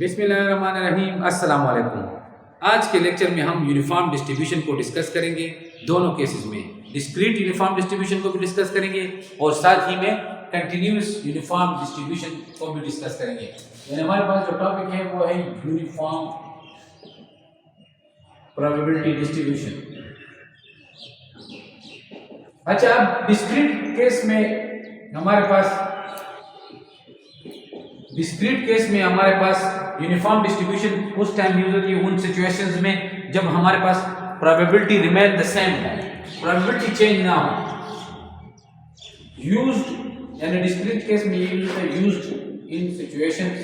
बिस्मिल्लाहिर्रहमानिर्रहीम, अस्सलाम वालेकुम। आज के लेक्चर में हम यूनिफॉर्म डिस्ट्रीब्यूशन को डिस्कस करेंगे दोनों केसेस में। डिस्क्रीट यूनिफॉर्म डिस्ट्रीब्यूशन को भी डिस्कस करेंगे और साथ ही में कंटिन्यूस यूनिफॉर्म डिस्ट्रीब्यूशन को भी डिस्कस करेंगे। यानी हमारे पास जो टॉपिक है वो है यूनिफॉर्म प्रोबेबिलिटी डिस्ट्रीब्यूशन। अच्छा, अब डिस्क्रीट केस में हमारे पास यूनिफॉर्म डिस्ट्रीब्यूशन उस टाइम यूज होती है उन सिचुएशंस में जब हमारे पास प्रोबेबिलिटी रिमेन द सेम है, प्रोबेबिलिटी चेंज ना हो। यूज्ड यानी डिस्क्रीट केस में ये used in situations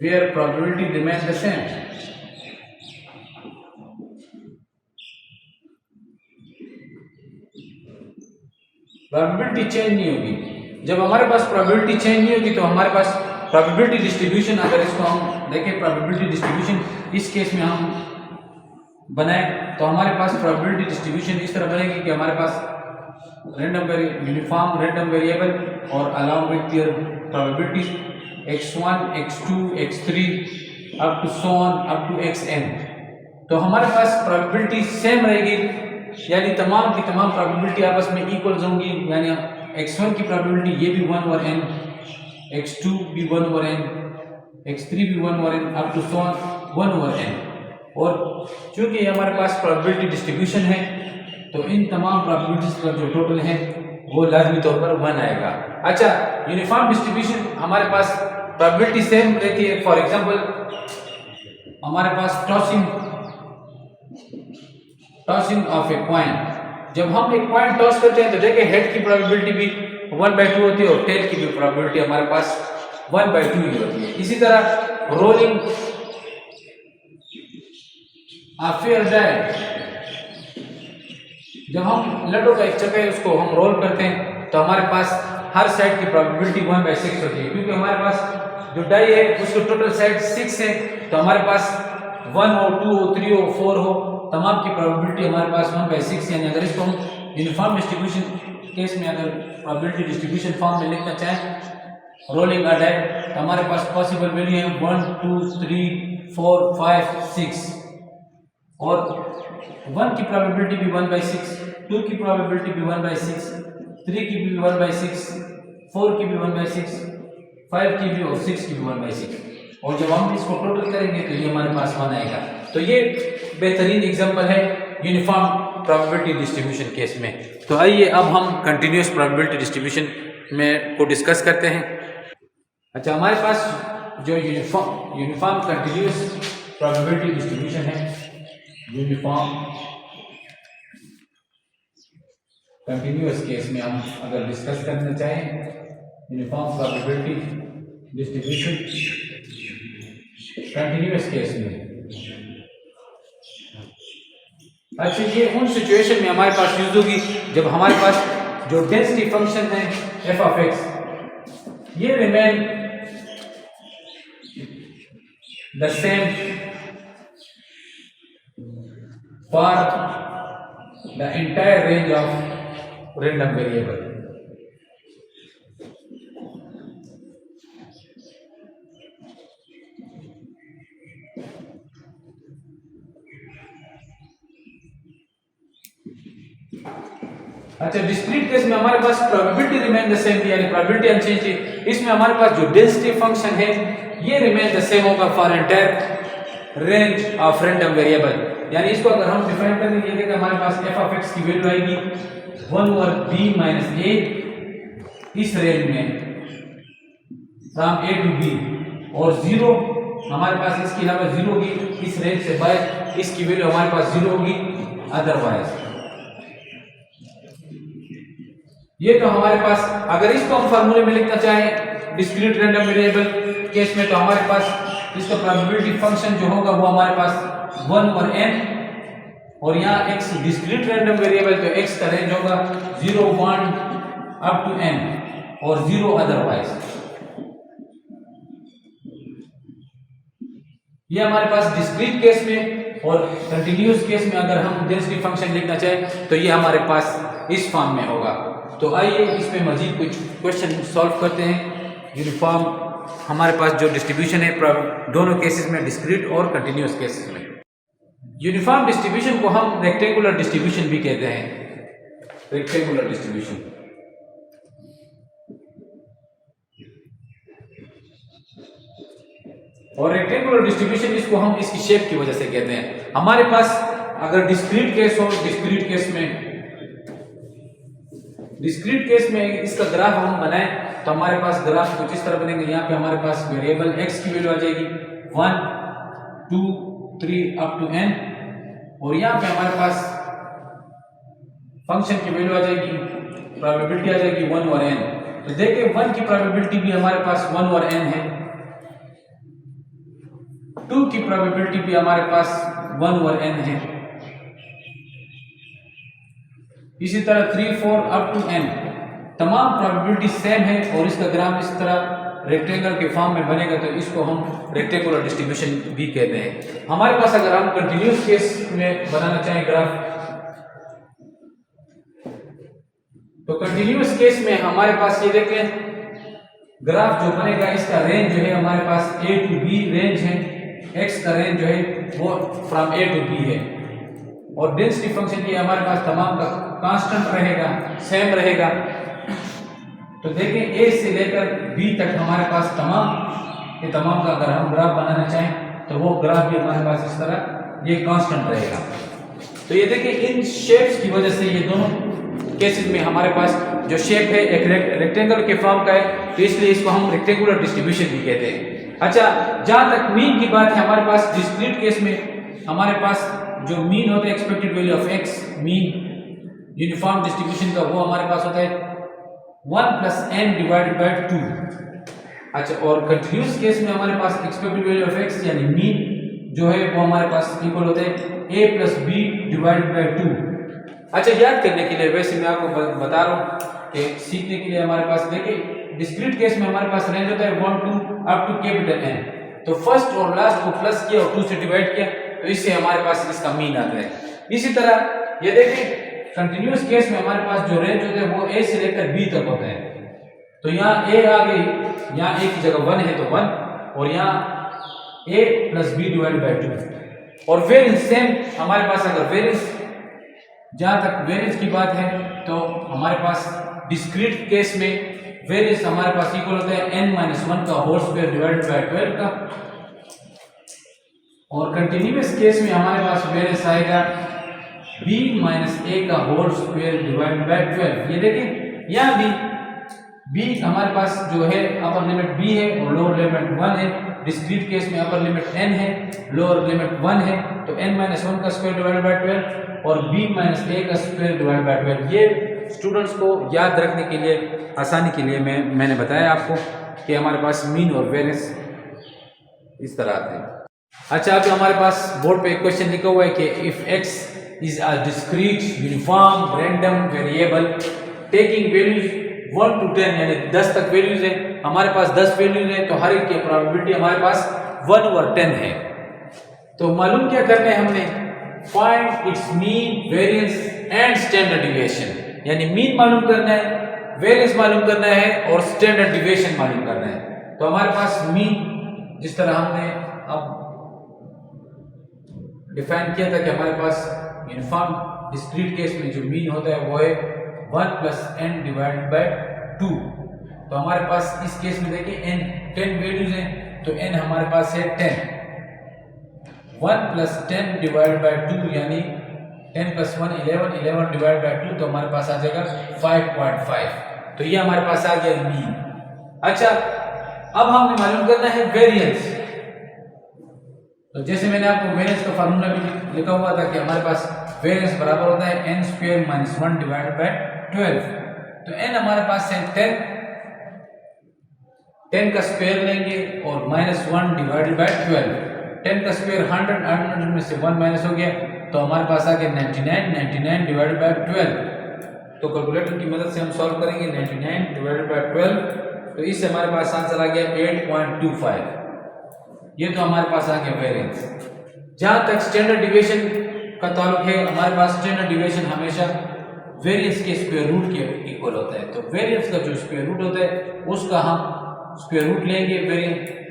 where probability remains the same। Probability change नहीं होगी। जब हमारे पास प्रोबेबिलिटी चेंज नहीं होगी तो हमारे पास प्रोबेबिलिटी डिस्ट्रीब्यूशन, अगर इसको हम देखें प्रोबेबिलिटी डिस्ट्रीब्यूशन इस केस में हम बनाए तो हमारे पास प्रोबेबिलिटी डिस्ट्रीब्यूशन इस तरह बनेगी कि हमारे पास यूनिफॉर्म रैंडम वेरिएबल और along with their probabilities x1 x2 x3 up to so on up to xn। तो हमारे पास प्रोबेबिलिटी सेम रहेगी, यानी तमाम की तमाम प्रोबेबिलिटी आपस में इक्वल्स होंगी। यानी x1 की प्रोबेबिलिटी ये भी 1 ओवर n, x2 भी 1 ओवर n, x3 भी 1 over n up to so on 1 over n। और चूंकि हमारे पास प्रोबेबिलिटी डिस्ट्रीब्यूशन है तो इन तमाम प्रोबेबिलिटीज का जो टोटल है वो लाजमी तौर पर 1 आएगा। अच्छा, यूनिफॉर्म डिस्ट्रीब्यूशन हमारे पास प्रोबेबिलिटी सेम रहती है। फॉर एग्जांपल हमारे पास टॉसिंग ऑफ ए कॉइन, जब हम एक कॉइन टॉस करते हैं तो देखिए हेड की प्रोबेबिलिटी भी 1/2 होती है और टेल की भी प्रोबेबिलिटी हमारे पास 1/2 ही होती है। इसी तरह रोलिंग अ फेयर डाई, जब हम लड्डू का एक चक्कर है उसको हम रोल करते हैं तो हमारे पास हर साइड की प्रोबेबिलिटी 1/6 होती है, क्योंकि हमारे पास जो डाई है उसको टोटल साइड 6 है। तो हमारे पास 1 हो, 2 हो, 3 हो, 4 हो, तमाम की प्रोबेबिलिटी हमारे पास 1/6। यानी अगर इसको हम यूनिफॉर्म डिस्ट्रीब्यूशन केस में अगर प्रोबेबिलिटी डिस्ट्रीब्यूशन फॉर्म में लिखना चाहें रोलिंग अ डाई तो हमारे पास पॉसिबल वैल्यू है 1 2 3 4 5 6 और 1 की प्रोबेबिलिटी भी 1/6, 2 की प्रोबेबिलिटी भी 1/6, 3 की भी 1/6, 4 की भी 1/6, 5 की भी और 6 की भी 1/6। और जब हम इसको टोटल करेंगे तो ये हमारे पास 1 आएगा। तो ये बेहतरीन एग्जांपल है यूनिफॉर्म प्रोबेबिलिटी डिस्ट्रीब्यूशन केस में। तो आइए अब हम कंटिन्यूस प्रोबेबिलिटी डिस्ट्रीब्यूशन में को डिस्कस करते हैं। अच्छा, हमारे पास जो यूनिफॉर्म कंटिन्यूस प्रोबेबिलिटी डिस्ट्रीब्यूशन है, यूनिफॉर्म कंटिन्यूअस केस में हम अगर डिस्कस करना चाहें uniform probability distribution continuous case में। अच्छा, ये उन सिचुएशन में हमारे पास यूज होगी जब हमारे पास जो डेंसिटी फंक्शन है f ऑफ x ये remain the same for the entire range of random variable. अच्छा, डिस्क्रीट केस में हमारे पास प्रोबेबिलिटी रिमेन द सेम थी, यानी प्रोबेबिलिटी अनचेंज थी। इसमें हमारे पास जो डेंसिटी फंक्शन है ये रिमेन द सेम होगा for entire range of random variable. यानी इसको अगर हम डिफाइन करेंगे ये देखिए हमारे पास f ऑफ x की वैल्यू आएगी 1 ओवर b माइनस a इस रेंज में फ्रॉम a टू b, और 0 हमारे पास इसके अलावा 0 होगी इस रेंज से बाहर, इसकी वैल्यू हमारे पास 0 होगी अदरवाइज। ये तो हमारे पास अगर इसको हम फार्मूले में लिखना चाहें डिस्क्रीट रैंडम वेरिएबल केस में तो हमारे पास इसका प्रोबेबिलिटी फंक्शन जो होगा वो हमारे पास 1 ओवर n, और यहाँ x डिस्क्रीट रैंडम वेरिएबल तो x का रेंज होगा 0 1 अप टू n और 0 अदरवाइज। ये हमारे पास डिस्क्रीट केस में, और कंटिन्यूअस केस में अगर हम डेंसिटी फंक्शन लिखना चाहें तो ये हमारे पास इस फॉर्म में होगा। तो आइए इसमें मजीद कुछ क्वेश्चन सॉल्व करते हैं। यूनिफॉर्म हमारे पास जो डिस्ट्रीब्यूशन है दोनों केसेस में, डिस्क्रीट और कंटिन्यूस केसेस में। यूनिफॉर्म डिस्ट्रीब्यूशन को हम रेक्टेंगुलर डिस्ट्रीब्यूशन भी कहते हैं, रेक्टेंगुलर डिस्ट्रीब्यूशन। और रेक्टेंगुलर डिस्ट्रीब्यूशन इसको हम इसकी शेप की वजह से कहते हैं। हमारे पास अगर डिस्क्रीट केस हो, डिस्क्रीट केस में इसका ग्राफ हम बनाएं तो हमारे पास ग्राफ कुछ इस तरह बनेंगे। यहाँ पे हमारे पास वेरिएबल x की वैल्यू आ जाएगी 1 2 3 अप टू n, और यहाँ पे हमारे पास फंक्शन की वैल्यू आ जाएगी, प्रोबेबिलिटी आ जाएगी 1 और n। तो देखिए 1 की प्रोबेबिलिटी भी हमारे पास 1 और n है, 2 की प्रोबेबिलिटी भी हमारे पास 1 और n है, इसी तरह 3 4 अप टू n तमाम प्रोबेबिलिटी सेम है। और इसका ग्राफ इस तरह रेक्टेंगल के फॉर्म में बनेगा, तो इसको हम रेक्टेंगुलर डिस्ट्रीब्यूशन भी कहते हैं। हमारे पास अगर हम कंटिन्यूस केस में बनाना चाहें ग्राफ, तो कंटिन्यूस केस में हमारे पास ये देखें ग्राफ जो बनेगा, इसका रेंज जो है हमारे पास a टू b रेंज है, x का रेंज जो है वो फ्रॉम a टू b है, और डेंसिटी फंक्शन ये हमारे पास तमाम का कांस्टेंट रहेगा, सेम रहेगा। तो देखिए a से लेकर b तक हमारे पास तमाम का अगर हम ग्राफ बनाना चाहें तो वो ग्राफ भी हमारे पास इस तरह ये कांस्टेंट रहेगा। तो ये देखिए इन शेप्स की वजह से ये दोनों केसेस में हमारे पास जो शेप है एक रेक्टेंगल के फॉर्म का है, तो इसलिए इसको हम रेक्टेंगुलर डिस्ट्रीब्यूशन भी कहते हैं। अच्छा, जहां तक मीन की बात है, हमारे पास डिस्क्रीट केस में हमारे पास जो मीन होता है expected value of x, mean uniform distribution का, वो हमारे पास होता है 1 प्लस n डिवाइडेड बाय 2। अच्छा, और कंटिन्यूस केस में हमारे पास एक्सपेक्टेड वैल्यू ऑफ x यानी मीन जो है वो हमारे पास इक्वल होता है a plus b divided by 2। अच्छा, याद करने के लिए वैसे मैं आपको बता रहा हूँ कि सीखने के लिए हमारे पास देखिए डिस्क्रीट केस में हमारे पास रेंज होता है 1 2 अप टू कैपिटल N। तो फर्स्ट और लास्ट को प्लस किया और 2 से डिवाइड किया, तो इससे हमारे पास इसका मीन आता है। इसी तरह ये देखिए कंटिन्यूस केस में हमारे पास जो रेंज होता है वो a से लेकर b तक होता है। तो यहाँ a आ गई, यहाँ a की जगह 1 है तो 1, और यहाँ a plus b divide by 2। और वेरिएंस सेम हमारे पास, अगर वेरिएंस जहां तक वेरिएंस की बात है तो हमारे पास डिस्क्रीट केस में वेरिएंस हमारे पास इक्वल होता है n-1 का होल स्क्वायर डिवाइडेड बाय 12 का, और कंटिन्यूअस केस में हमारे पास वेरिएंस आएगा b-a का होल स्क्वायर डिवाइडेड बाय 12। ये देखिए यहाँ भी b हमारे पास जो है अपर लिमिट b है और लोअर लिमिट 1 है। डिस्क्रीट केस में अपर लिमिट n है, लोअर लिमिट 1 है, तो n-1 का स्क्वायर डिवाइडेड बाय 12 और b-a का स्क्वायर डिवाइडेड बाय 12। ये स्टूडेंट्स को याद रखने के लिए, आसानी के लिए मैंने बताया आपको कि हमारे पास मीन और वेरिएंस इस तरह आते हैं। अच्छा, अब हमारे पास बोर्ड पे एक क्वेश्चन लिखा हुआ है कि if x is a discrete uniform random variable taking values 1 to 10, यानी 10 तक वैल्यूज है, हमारे पास 10 वैल्यूज है, तो हर एक की प्रोबेबिलिटी हमारे पास 1 और 10 है। तो मालूम क्या करना है हमने, find its mean, variance and standard deviation, यानी मीन मालूम करना है, वेरिएंस मालूम करना है और स्टैंडर्ड डिविएशन मालूम करना है। तो हमारे पास मीन जिस तरह हमने अब डिफाइन किया था कि हमारे पास यूनिफॉर्म डिस्क्रीट केस में जो मीन होता है वो है 1 प्लस n डिवाइडेड बाय 2। तो हमारे पास इस केस में देखिए n 10 वैल्यूज हैं, तो n हमारे पास है 10, 1 प्लस 10 डिवाइडेड बाय 2 यानी 10 प्लस 1 11, 11 डिवाइड बाय 2 तो हमारे पास आ जाएगा 5.5। तो ये हमारे पास आ गया मीन। अच्छा, अब हमें मालूम करना है वेरिएंस। तो जैसे मैंने आपको वेरिएंस का फार्मूला भी लिखा हुआ था कि हमारे पास वेरिएंस बराबर होता है n square minus 1 divided by 12। तो n हमारे पास है 10 का स्क्वायर लेंगे और माइनस 1 डिवाइडेड बाय 12। 10 का स्क्वायर 100, 100 में से 1 माइनस हो गया, तो हमारे पास आ गया 99, 99 डिवाइडेड बाय 12। तो कैलकुलेटर की मदद से हम सॉल्व करेंगे 99 डिवाइडेड बाय 12, तो इससे हमारे पास आंसर आ गया 8.25। ये तो हमारे पास आ गया वेरिएंस। जहां तक स्टैंडर्ड डिविएशन का ताल्लुक है, हमारे पास स्टैंडर्ड डिविएशन हमेशा वेरिएंस के स्क्वायर रूट के इक्वल होता है। तो वेरिएंस का जो स्क्वायर रूट होता है उसका हम स्क्वायर रूट लेंगे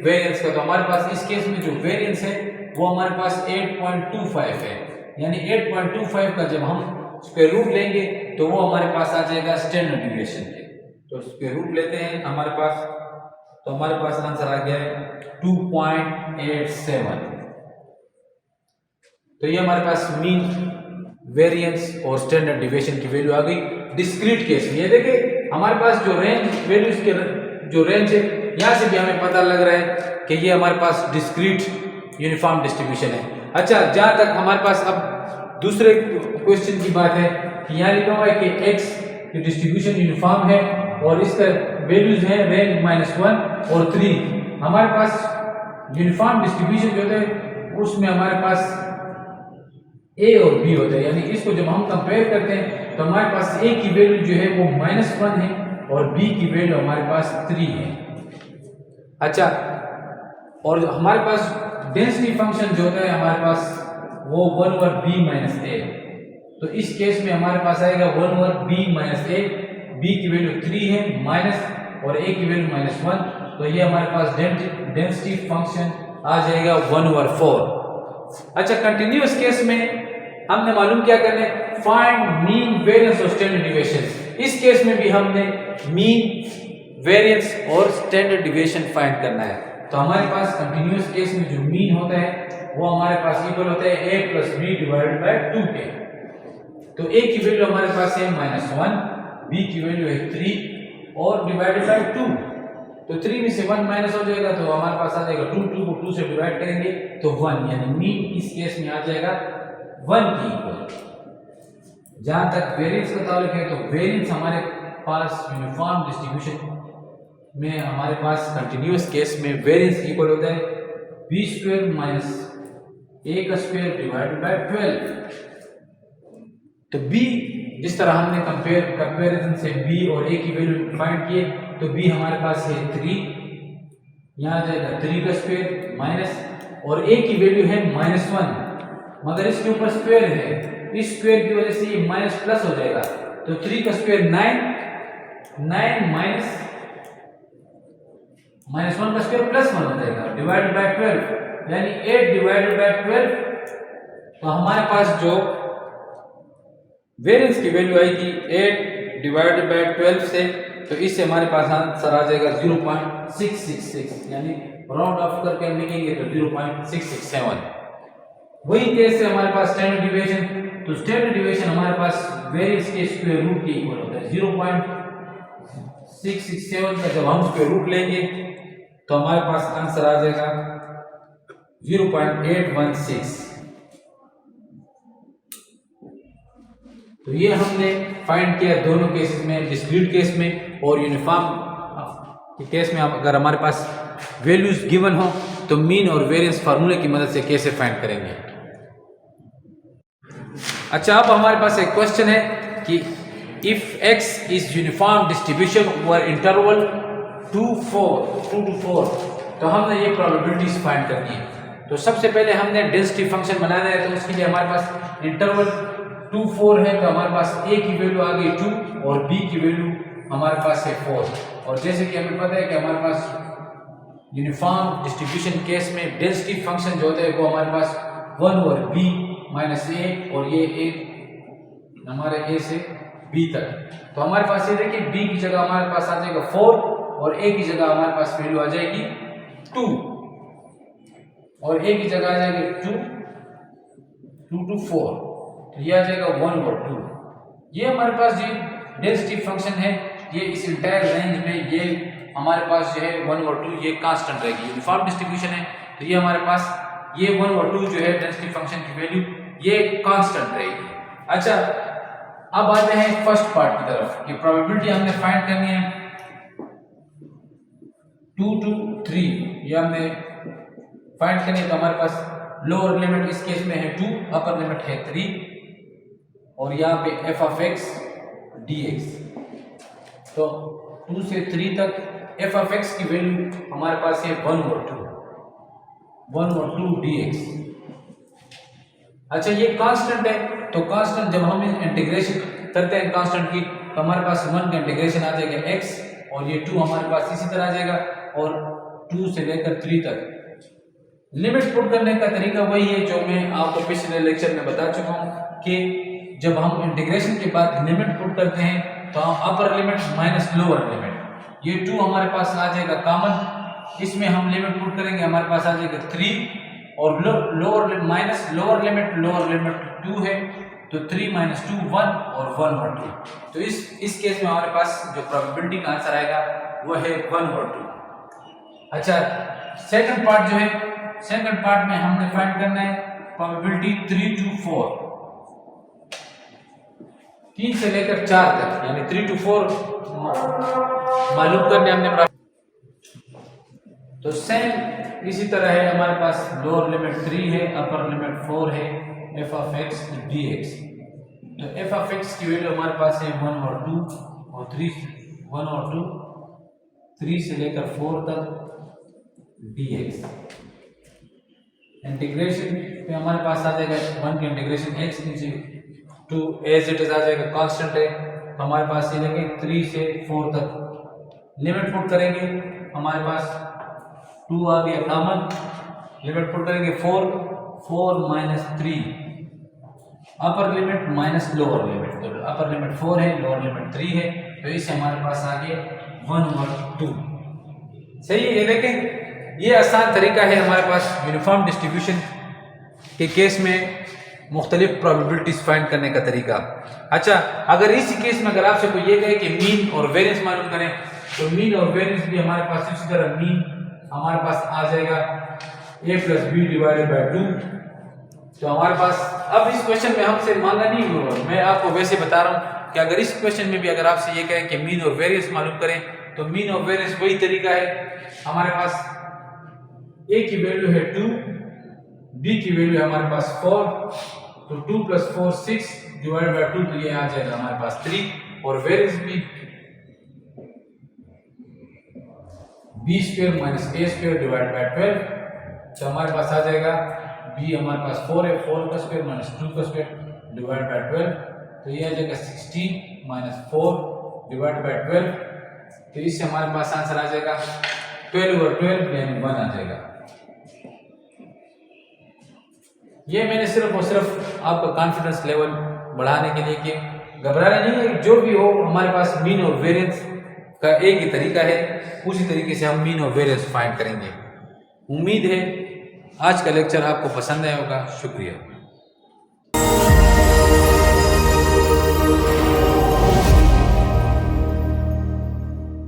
वेरिएंस का। तो हमारे पास इस केस में जो वेरिएंस है वो हमारे पास 8.25 है, यानी 8.25 का जब हम स्क्वायर रूट लेंगे तो वो हमारे पास आ जाएगा स्टैंडर्ड डिविएशन के। तो स्क्वायर रूट लेते हैं हमारे पास, तो हमारे पास आंसर आ गया है 2.87। तो ये हमारे पास मीन, वेरिएंस और स्टैंडर्ड डिविएशन की वैल्यू आ गई डिस्क्रीट केस में। ये देखिए हमारे पास जो रेंज वैल्यूज के जो रेंज है यहाँ से भी हमें पता लग रहा है कि ये हमारे पास डिस्क्रीट यूनिफॉर्म डिस्ट्रीब्यूशन है। अच्छा, जहां तक हमारे पास अब दूसरे क्वेश्चन की बात है कि यहाँ लिखा हुआ है कि x की डिस्ट्रीब्यूशन यूनिफॉर्म है और इसका वैल्यूज है रेंज -1 और 3। हमारे पास यूनिफॉर्म डिस्ट्रीब्यूशन जो होता है उसमें हमारे पास a और b होता है, यानी इसको जब हम कंपेयर करते हैं तो हमारे पास a की वैल्यू जो है वो -1 है और b की वैल्यू हमारे पास 3 है। अच्छा, और हमारे पास डेंसिटी फंक्शन जो होता है हमारे पास वो 1/b-a। तो इस केस में हमारे पास आएगा 1/b-a, b की वैल्यू 3 है माइनस और a की वैल्यू -1। तो ये हमारे पास डेंसिटी फंक्शन आ जाएगा 1/4। अच्छा, कंटिन्यूअस केस में हमने मालूम क्या करना है, फाइंड मीन, वेरिएंस और स्टैंडर्ड डिविएशन। इस केस में भी हमने मीन, वेरिएंस और स्टैंडर्ड डिविएशन फाइंड करना है। तो हमारे पास कंटिन्यूअस केस में जो मीन होता है वो हमारे पास इक्वल होता है a + b / 2 के। तो a की वैल्यू हमारे पास है -1, b की वैल्यू है 3 और डिवाइडेड बाय 2। तो 3 में से 1 माइनस हो जाएगा तो हमारे पास आ जाएगा 2। 2 को 2 से डिवाइड करेंगे तो 1, यानी मीन इस केस में आ जाएगा 1 की इक्वल। जहां तक वेरिएंस का ताल्लुक है तो वेरिएंस हमारे पास यूनिफॉर्म डिस्ट्रीब्यूशन में हमारे पास कंटिन्यूअस केस में वेरिएंस इक्वल होता है b² - a² डिवाइडेड बाय 12। तो b, जिस तरह हमने कंपैरिजन से b और a की वैल्यू फाइंड किए तो b हमारे पास है 3, यहाँ आ जाएगा 3² माइनस और a की वैल्यू है -1, मगर इसके ऊपर स्क्वायर है, इस स्क्वायर की वजह से ये माइनस प्लस हो जाएगा। तो 3² 9 माइनस -1 का स्क्वायर +1 हो जाएगा डिवाइडेड बाय 12, यानी 8 डिवाइडेड बाय 12। तो हमारे पास जो वेरिएंस की वैल्यू आएगी 8 डिवाइडेड बाय 12 से, तो इससे हमारे पास आंसर आ जाएगा 0.666, यानी राउंड ऑफ करके हम लिखेंगे तो 0.667। वही केस है हमारे पास स्टैंडर्ड डिविएशन। तो स्टैंडर्ड डिविएशन हमारे पास वेरिएंस के स्क्वायर रूट के इक्वल होता है। 0.667 का जब हम स्क्वायर रूट लेंगे तो हमारे पास आंसर आ जाएगा 0.816। तो ये हमने फाइंड किया दोनों केसेस में, डिस्क्रीट केस में और यूनिफॉर्म के केस में। अगर हमारे पास वैल्यूज गिवन हो तो मीन और वेरिएंस फार्मूले की मदद से कैसे फाइंड करेंगे। अच्छा, अब हमारे पास एक क्वेश्चन है कि if x is uniform distribution over interval 2 to 4, तो हमने ये प्रोबेबिलिटीज फाइंड करनी है। तो सबसे पहले हमने डेंसिटी फंक्शन बनाना है, तो उसके लिए हमारे पास इंटरवल 2 4 है, तो हमारे पास a की वैल्यू आ गई 2 और b की वैल्यू हमारे पास है 4। और जैसे कि हमें पता है कि हमारे पास यूनिफॉर्म डिस्ट्रीब्यूशन केस में डेंसिटी फंक्शन जो होता है वो हमारे पास 1/b - a, और ये a हमारे a से b तक। तो हमारे पास ये देखिए b की जगह हमारे पास आ जाएगा 4 और a की जगह हमारे पास वैल्यू आ जाएगी 2 और a की जगह आ जाएगी 2 to 4, तो ये आ जाएगा 1/2। ये हमारे पास जो डेंसिटी फंक्शन है ये इस इंटायर रेंज में ये हमारे पास जो है 1/2 ये कांस्टेंट रहेगी। यूनिफॉर्म डिस्ट्रीब्यूशन है तो ये हमारे पास ये 1/2 जो है डेंसिटी फंक्शन की वैल्यू ये कांस्टेंट रहेगी। अच्छा, अब आते हैं फर्स्ट पार्ट की तरफ कि प्रोबेबिलिटी हमने फाइंड करनी है 2 to 3, ये हमने फाइंड करनी है। तो हमारे पास लोअर लिमिट इस केस में है 2, अपर लिमिट है 3 और यहाँ पे f(x) dx। तो 2 से 3 तक f(x) की वैल्यू हमारे पास है 1/2 dx। अच्छा, ये कांस्टेंट है, तो कांस्टेंट जब हम इंटीग्रेशन करते हैं कांस्टेंट की, तो हमारे पास 1 का इंटीग्रेशन आ जाएगा x, और ये 2 हमारे पास इसी तरह आ जाएगा, और 2 से लेकर 3 तक। लिमिट पुट करने का तरीका वही है जो मैं आपको पिछले लेक्चर में बता चुका हूँ कि जब हम इंटीग्रेशन के बाद लिमिट पुट करते हैं तो हम upper limit minus lower limit, ये 2 हमारे पास आ जाएगा कॉमन, इसमें हम लिमिट पुट करेंगे, हमारे पास आ जाएगा 3, और लोअर माइनस लोअर लिमिट 2 है, तो 3 माइनस 2 1, और 1 और 2। तो इस केस में हमारे पास जो प्रोबेबिलिटी का आंसर आएगा वो है 1 और 2। अच्छा, सेकंड पार्ट जो है, सेकंड पार्ट में हमने फाइंड करना है प्रोबेबिलिटी 3 to 4, 3 से लेकर 4 तक, यानी 3 to 4 मालूम करने हमने। तो सेम इसी तरह है, हमारे पास लोअर लिमिट 3 है, अपर लिमिट 4 है, f of x dx। तो f of x की वैल्यू हमारे पास है 1 और 2 और 3, 1 और 2, 3 से लेकर 4 तक dx। इंटीग्रेशन पे हमारे पास आ जाएगा 1 का इंटीग्रेशन x नीचे 2 एज इट इज आ जाएगा, कांस्टेंट है, तो हमारे पास ये लेंगे 3 से 4 तक। लिमिट पुट करेंगे, हमारे पास 2 आ गया कॉमन, लिमिट पुट करेंगे 4 minus 3, upper limit minus lower limit, तो अपर लिमिट 4 है, लोअर लिमिट 3 है, तो इससे हमारे पास आ गया 1 और 2। सही है, ये देखें, ये आसान तरीका है हमारे पास यूनिफॉर्म डिस्ट्रीब्यूशन के केस में मुख्तलिफ प्रोबेबिलिटीज फाइंड करने का तरीका। अच्छा, अगर इसी केस में अगर आपसे कोई ये कहे कि मीन और वेरिएंस मालूम करें, तो मीन और वेरिएंस भी हमारे पास इसी तरह, मीन हमारे पास आ जाएगा a plus b divided by 2। तो हमारे पास अब इस क्वेश्चन में हमसे मांगा नहीं होगा, मैं आपको वैसे बता रहा हूँ कि अगर इस क्वेश्चन में भी अगर आपसे ये कहें कि मीन और वेरिएंस मालूम करें, तो मीन और वेरिएंस वही तरीका है, हमारे पास a की वैल्यू है 2, b की वैल्यू है हमारे पास 4, तो 2 प्लस 4 6 डिवाइडेड बाई 2, तो ये आ जाएगा हमारे पास 3, और वेरिएंस भी b square minus a square divided by 12, तो हमारे पास आ जाएगा b हमारे पास 4 है, 4 का स्क्वायर माइनस 2 का स्क्वायर डिवाइडेड बाई 12, तो ये आ जाएगा 16 माइनस 4 डिवाइडेड बाई 12, तो इससे हमारे पास आंसर आ जाएगा 12 और 12 यानी 1 आ जाएगा। ये मैंने सिर्फ और सिर्फ आपका कॉन्फिडेंस लेवल बढ़ाने के लिए कि घबराना नहीं है, जो भी हो हमारे पास मीन और वेरिएंस का एक ही तरीका है, उसी तरीके से हम मीन और वेरिएंस फाइंड करेंगे। उम्मीद है आज का लेक्चर आपको पसंद आया होगा। शुक्रिया।